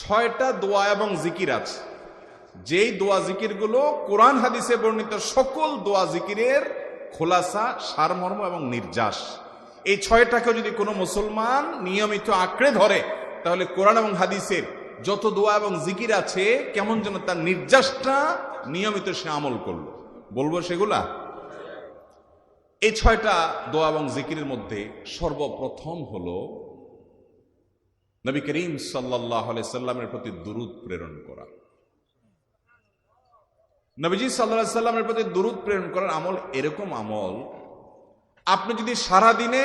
6টা দোয়া এবং জিকির আছে, যেই দোয়া জিকিরগুলো কোরআন হাদিসে বর্ণিত সকল দোয়া জিকিরের খোলাসা, সারমর্ম এবং নির্যাস। এই 6টাকে যদি কোনো মুসলমান নিয়মিত আঁকড়ে ধরে, তাহলে কোরআন এবং হাদিসের যত দোয়া এবং জিকির আছে কেমন যেন তার নির্যাসটা নিয়মিত সে আমল করলো। বলবো সেগুলা। এই 6টা দোয়া এবং জিকিরের মধ্যে সর্বপ্রথম হলো নবী করিম সাল্লাল্লাহু আলাইহি সাল্লামের প্রতি দুরূদ প্রেরণ করা। নবীজি সাল্লাল্লাহু আলাইহি সাল্লামের প্রতি দুরূদ প্রেরণ করার আমল এরকম আমল, আপনি যদি সারা দিনে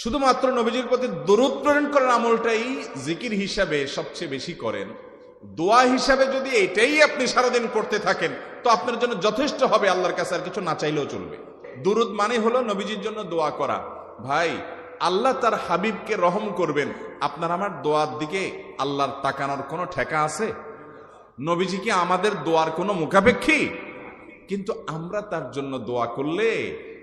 শুধুমাত্র নবীজির প্রতি দুরূদ প্রেরণ করার আমলটাই জিকির হিসাবে সবচেয়ে বেশি করেন, দোয়া হিসাবে যদি এটাই আপনি সারাদিন করতে থাকেন, তো আপনার জন্য যথেষ্ট হবে, আল্লাহর কাছে আর কিছু না চাইলেও চলবে। দুরূদ মানে হলো নবীজির জন্য দোয়া করা। ভাই, আল্লাহ তার হাবিবকে রহম করবেন, আপনার আমার দোয়ার দিকে আল্লাহর তাকানোর কোনো ঠেকা আছে? নবীজি কি আমাদের দোয়ার কোনো মুখাপেক্ষী? কিন্তু আমরা তার জন্য দোয়া করলে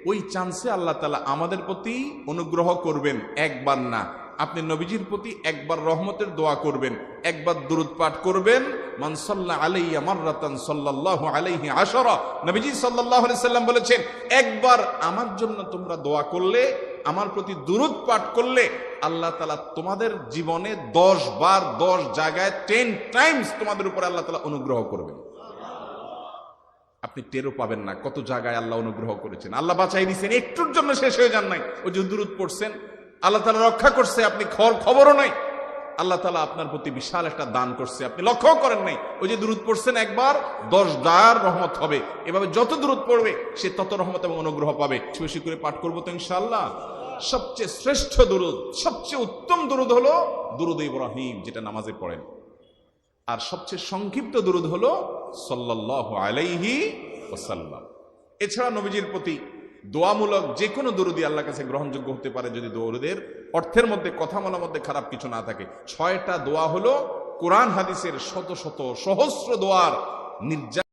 ওই চান্সে আল্লাহ তাআলা আমাদের প্রতি অনুগ্রহ করবেন। একবার না, আপনি নবীজির প্রতি একবার রহমতের দোয়া করবেন, একবার দুরূদ পাঠ করবেন। মান সাল্লা আলাইয়া মাররাতান সাল্লাল্লাহু আলাইহি আশরা, নবীজি সাল্লাল্লাহু আলাইহি সাল্লাম বলেছেন, একবার আমার জন্য তোমরা দোয়া করলে, আমার প্রতি দুরূদ পাঠ করলে, আল্লাহ তাআলা তোমাদের জীবনে 10 বার 10 জায়গায় 10 টাইমস তোমাদের উপরে আল্লাহ তাআলা অনুগ্রহ করবেন। আপনি টেরও পাবেন না কত জায়গায় আল্লাহ অনুগ্রহ করেছেন। আল্লাহ বাঁচাই দিয়েছেন, একটুর জন্য শেষ হয়ে যান নাই। ওই যে দুরূদ পড়ছেন, আল্লাহ তাআলা রক্ষা করছে, আপনি খবরও নাই। আল্লাহ তাআলা আপনার প্রতি বিশাল একটা দান করছে, আপনি লক্ষ্য করেন নাই। ওই যে দুরূদ পড়ছেন একবার, 10 বার রহমত হবে। এভাবে যত দুরূদ পড়বে সে তত রহমত এবং অনুগ্রহ পাবে। বেশি করে পাঠ করবো তো ইনশাআল্লাহ। সবচেয়ে শ্রেষ্ঠ দুরূদ, সবচেয়ে উত্তম দুরূদ হলো দুরূদ ইব্রাহিম, যেটা নামাজে পড়েন। আর সবচেয়ে সংক্ষিপ্ত দুরূদ হলো সাল্লাল্লাহু আলাইহি ওয়াসাল্লাম। এছাড়া নবীজির প্রতি দোয়ামূলক যে কোনো দুরূদই আল্লাহর কাছে গ্রহণযোগ্য হতে পারে, যদি দুরূদের অর্থের মধ্যে, কথা বলার মধ্যে খারাপ কিছু না থাকে। 6টা দোয়া হলো কোরআন হাদিসের শত শত সহস্র দোয়ার নির্যাস।